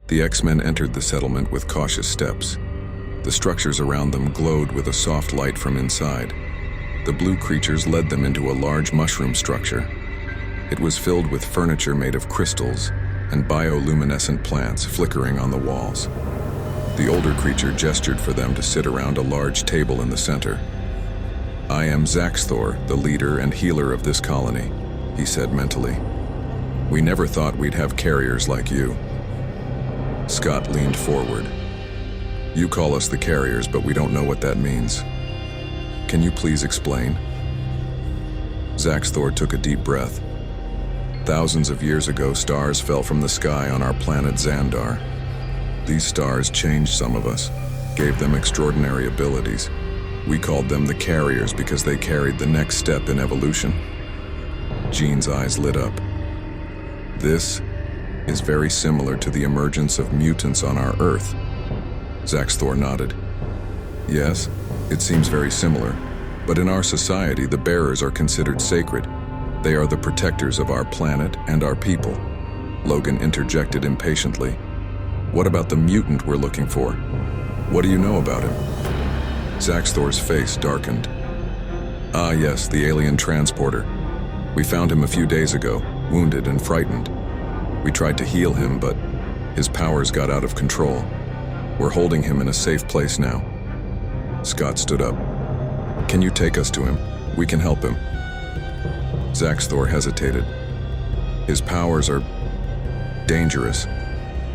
The X-Men entered the settlement with cautious steps. The structures around them glowed with a soft light from inside. The blue creatures led them into a large mushroom structure. It was filled with furniture made of crystals and bioluminescent plants flickering on the walls. The older creature gestured for them to sit around a large table in the center. "I am Zaxthor, the leader and healer of this colony," he said mentally. "We never thought we'd have carriers like you." Scott leaned forward. "You call us the carriers, but we don't know what that means. Can you please explain?" Zaxthor took a deep breath. "Thousands of years ago, stars fell from the sky on our planet Xandar. These stars changed some of us, gave them extraordinary abilities. We called them the carriers because they carried the next step in evolution." Jean's eyes lit up. "This is very similar to the emergence of mutants on our Earth." Zaxthor nodded. "Yes, it seems very similar, but in our society the bearers are considered sacred. They are the protectors of our planet and our people." Logan interjected impatiently. "What about the mutant we're looking for? What do you know about him?" Zaxthor's face darkened. "Ah yes, the alien transporter. We found him a few days ago, wounded and frightened. We tried to heal him, but his powers got out of control. We're holding him in a safe place now." Scott stood up. "Can you take us to him? We can help him." Zaxthor hesitated. "His powers are dangerous.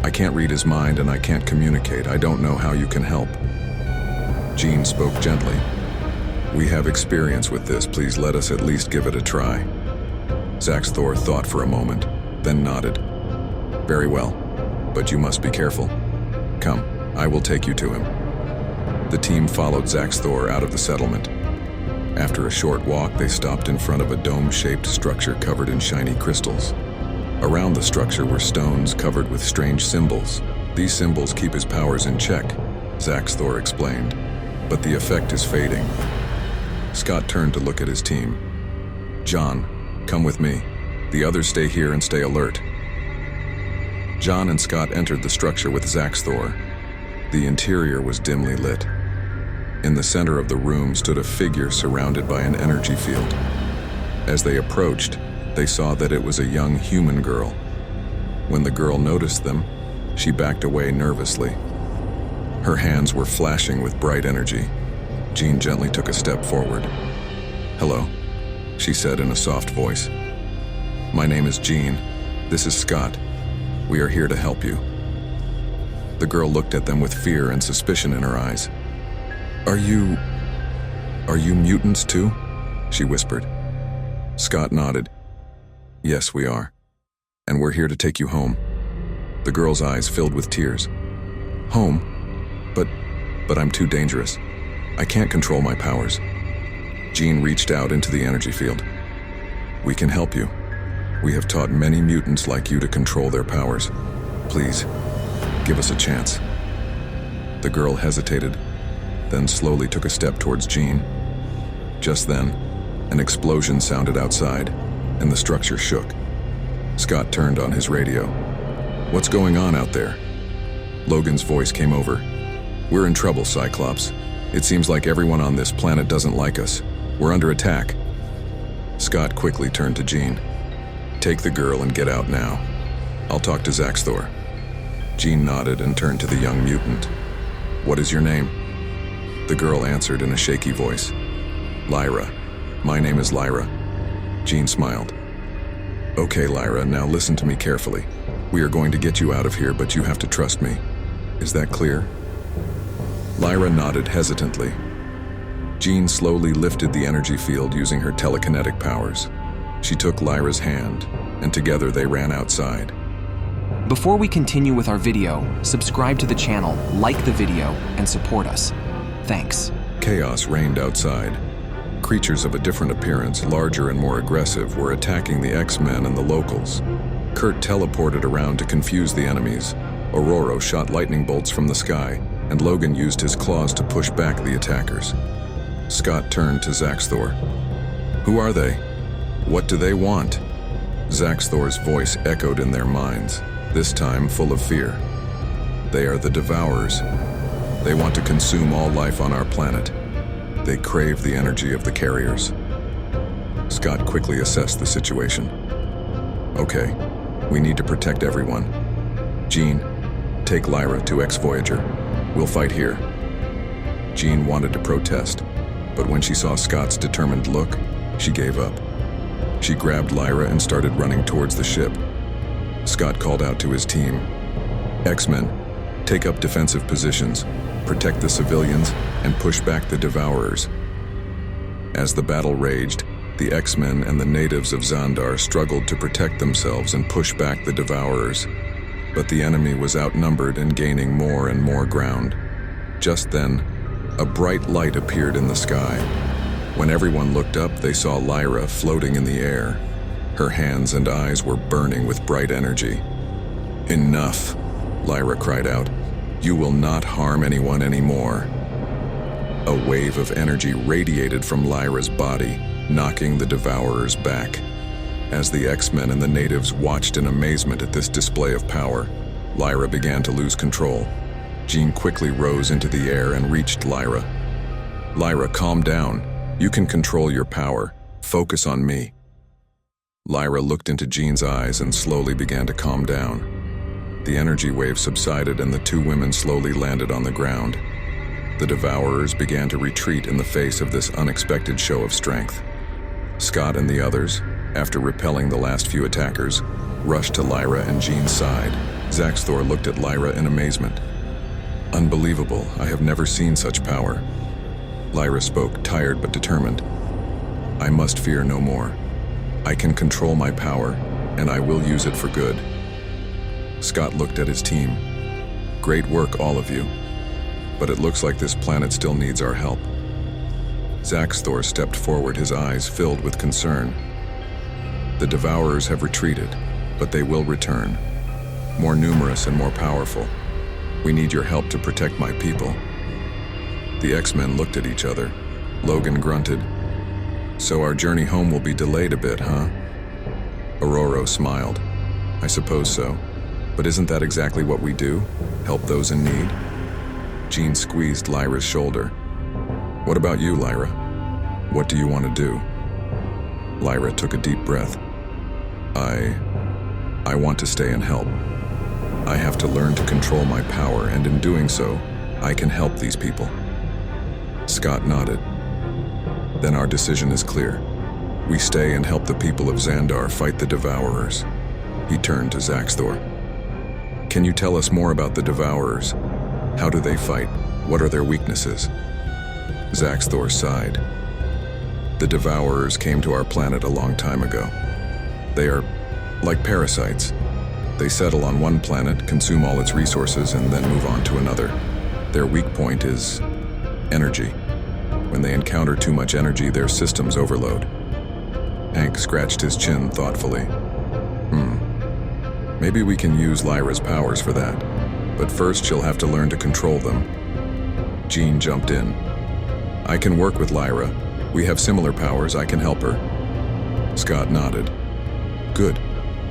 I can't read his mind and I can't communicate. I don't know how you can help." Jean spoke gently. "We have experience with this. Please let us at least give it a try." Zaxthor thought for a moment, then nodded. "Very well, but you must be careful. Come, I will take you to him." The team followed Zaxthor out of the settlement. After a short walk, they stopped in front of a dome-shaped structure covered in shiny crystals. Around the structure were stones covered with strange symbols. "These symbols keep his powers in check," Zaxthor explained, "but the effect is fading." Scott turned to look at his team. "John, come with me. The others stay here and stay alert." John and Scott entered the structure with Zaxthor. The interior was dimly lit. In the center of the room stood a figure surrounded by an energy field. As they approached, they saw that it was a young human girl. When the girl noticed them, she backed away nervously. Her hands were flashing with bright energy. Jean gently took a step forward. "Hello," she said in a soft voice. "My name is Jean. This is Scott. We are here to help you." The girl looked at them with fear and suspicion in her eyes. Are you mutants too?" she whispered. Scott nodded. "Yes, we are. And we're here to take you home." The girl's eyes filled with tears. "Home? But I'm too dangerous. I can't control my powers." Jean reached out into the energy field. "We can help you. We have taught many mutants like you to control their powers. Please, give us a chance." The girl hesitated, then slowly took a step towards Jean. Just then, an explosion sounded outside, and the structure shook. Scott turned on his radio. "What's going on out there?" Logan's voice came over. "We're in trouble, Cyclops. It seems like everyone on this planet doesn't like us. We're under attack." Scott quickly turned to Jean. "Take the girl and get out now. I'll talk to Zaxthor." Jean nodded and turned to the young mutant. "What is your name?" The girl answered in a shaky voice. "Lyra. My name is Lyra." Jean smiled. "Okay, Lyra, now listen to me carefully. We are going to get you out of here, but you have to trust me. Is that clear?" Lyra nodded hesitantly. Jean slowly lifted the energy field using her telekinetic powers. She took Lyra's hand, and together they ran outside. Before we continue with our video, subscribe to the channel, like the video, and support us. Thanks. Chaos reigned outside. Creatures of a different appearance, larger and more aggressive, were attacking the X-Men and the locals. Kurt teleported around to confuse the enemies. Aurora shot lightning bolts from the sky, and Logan used his claws to push back the attackers. Scott turned to Zaxthor. "Who are they? What do they want?" Zaxthor's voice echoed in their minds, this time full of fear. They are the Devourers. They want to consume all life on our planet. They crave the energy of the carriers. Scott quickly assessed the situation. Okay, we need to protect everyone. Jean, take Lyra to X-Voyager. We'll fight here. Jean wanted to protest, but when she saw Scott's determined look, she gave up. She grabbed Lyra and started running towards the ship. Scott called out to his team. X-Men, take up defensive positions, protect the civilians, and push back the Devourers. As the battle raged, the X-Men and the natives of Xandar struggled to protect themselves and push back the Devourers. But the enemy was outnumbered and gaining more and more ground. Just then, a bright light appeared in the sky. When everyone looked up, they saw Lyra floating in the air. Her hands and eyes were burning with bright energy. Enough, Lyra cried out. You will not harm anyone anymore. A wave of energy radiated from Lyra's body, knocking the Devourers back. As the X-Men and the natives watched in amazement at this display of power, Lyra began to lose control. Jean quickly rose into the air and reached Lyra. Lyra, calm down. You can control your power. Focus on me. Lyra looked into Jean's eyes and slowly began to calm down. The energy wave subsided and the two women slowly landed on the ground. The Devourers began to retreat in the face of this unexpected show of strength. Scott and the others, after repelling the last few attackers, rushed to Lyra and Jean's side. Zaxthor looked at Lyra in amazement. Unbelievable, I have never seen such power. Lyra spoke, tired but determined. I must fear no more. I can control my power, and I will use it for good. Scott looked at his team. Great work, all of you. But it looks like this planet still needs our help. Zaxthor stepped forward, his eyes filled with concern. The Devourers have retreated, but they will return. More numerous and more powerful. We need your help to protect my people. The X-Men looked at each other. Logan grunted. So our journey home will be delayed a bit, huh? Aurora smiled. I suppose so. But isn't that exactly what we do? Help those in need? Jean squeezed Lyra's shoulder. What about you, Lyra? What do you want to do? Lyra took a deep breath. I want to stay and help. I have to learn to control my power, and in doing so, I can help these people. Scott nodded. Then our decision is clear. We stay and help the people of Xandar fight the Devourers. He turned to Zaxthor. Can you tell us more about the Devourers? How do they fight? What are their weaknesses? Zaxthor sighed. The Devourers came to our planet a long time ago. They are like parasites. They settle on one planet, consume all its resources, and then move on to another. Their weak point is energy. When they encounter too much energy, their systems overload. Hank scratched his chin thoughtfully. Maybe we can use Lyra's powers for that, but first she'll have to learn to control them. Jean jumped in. I can work with Lyra. We have similar powers, I can help her. Scott nodded. Good.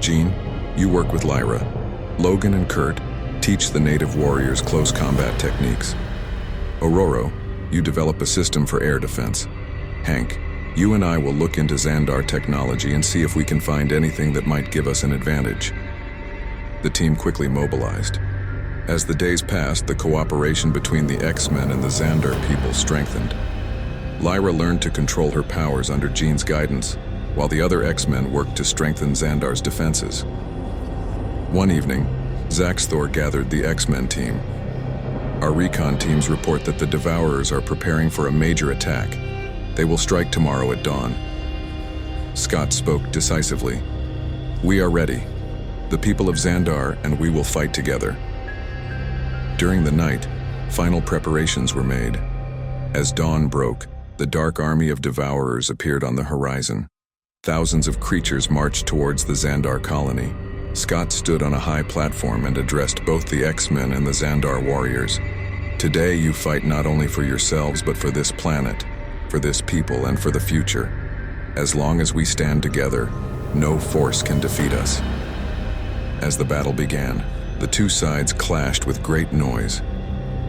Jean, you work with Lyra. Logan and Kurt, teach the native warriors close combat techniques. Aurora, you develop a system for air defense. Hank, you and I will look into Xandar technology and see if we can find anything that might give us an advantage. The team quickly mobilized. As the days passed, the cooperation between the X-Men and the Xandar people strengthened. Lyra learned to control her powers under Jean's guidance, while the other X-Men worked to strengthen Xandar's defenses. One evening, Zaxthor gathered the X-Men team. Our recon teams report that the Devourers are preparing for a major attack. They will strike tomorrow at dawn. Scott spoke decisively. We are ready. The people of Xandar and we will fight together. During the night, final preparations were made. As dawn broke, the dark army of Devourers appeared on the horizon. Thousands of creatures marched towards the Xandar colony. Scott stood on a high platform and addressed both the X-Men and the Xandar warriors. Today you fight not only for yourselves but for this planet, for this people, and for the future. As long as we stand together, no force can defeat us. As the battle began, The two sides clashed with great noise.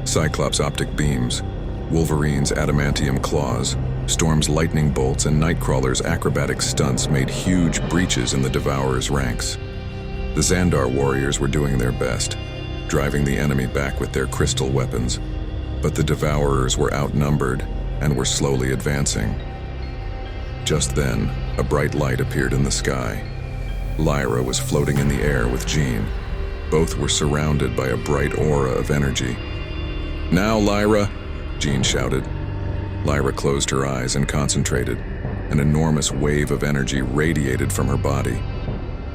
Cyclops' optic beams, Wolverine's adamantium claws, Storm's lightning bolts, and Nightcrawler's acrobatic stunts made huge breaches in the Devourer's ranks. The Xandar warriors were doing their best, driving the enemy back with their crystal weapons, but the Devourers were outnumbered and were slowly advancing. Just then, a bright light appeared in the sky. Lyra was floating in the air with Jean. Both were surrounded by a bright aura of energy. "Now, Lyra!" Jean shouted. Lyra closed her eyes and concentrated. An enormous wave of energy radiated from her body.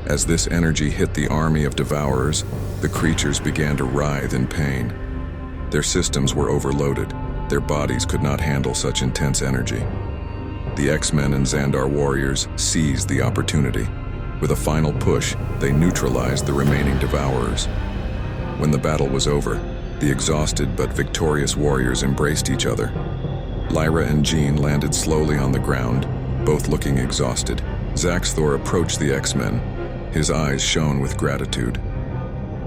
As this energy hit the army of Devourers, the creatures began to writhe in pain. Their systems were overloaded. Their bodies could not handle such intense energy. The X-Men and Xandar warriors seized the opportunity. With a final push, they neutralized the remaining Devourers. When the battle was over, the exhausted but victorious warriors embraced each other. Lyra and Jean landed slowly on the ground, both looking exhausted. Zaxthor approached the X-Men. His eyes shone with gratitude.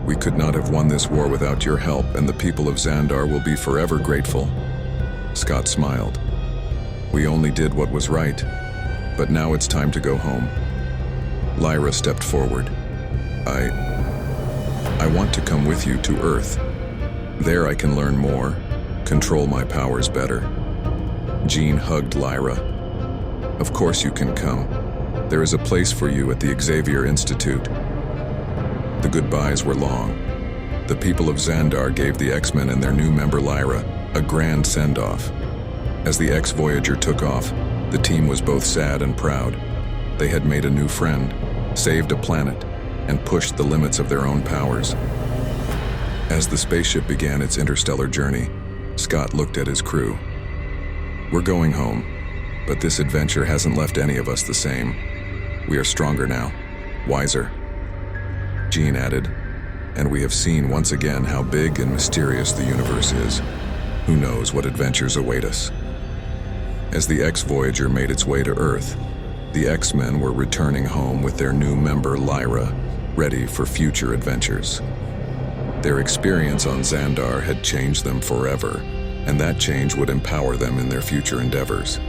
"We could not have won this war without your help, and the people of Xandar will be forever grateful." Scott smiled. "We only did what was right, but now it's time to go home." Lyra stepped forward. I want to come with you to Earth. There I can learn more, control my powers better." Jean hugged Lyra. "Of course you can come. There is a place for you at the Xavier Institute." The goodbyes were long. The people of Xandar gave the X-Men and their new member Lyra a grand send-off. As the X-Voyager took off, the team was both sad and proud. They had made a new friend, saved a planet, and pushed the limits of their own powers. As the spaceship began its interstellar journey, Scott looked at his crew. "We're going home, but this adventure hasn't left any of us the same. We are stronger now, wiser." Jean added, "And we have seen once again how big and mysterious the universe is. Who knows what adventures await us?" As the X-Voyager made its way to Earth, the X-Men were returning home with their new member Lyra, ready for future adventures. Their experience on Xandar had changed them forever, and that change would empower them in their future endeavors.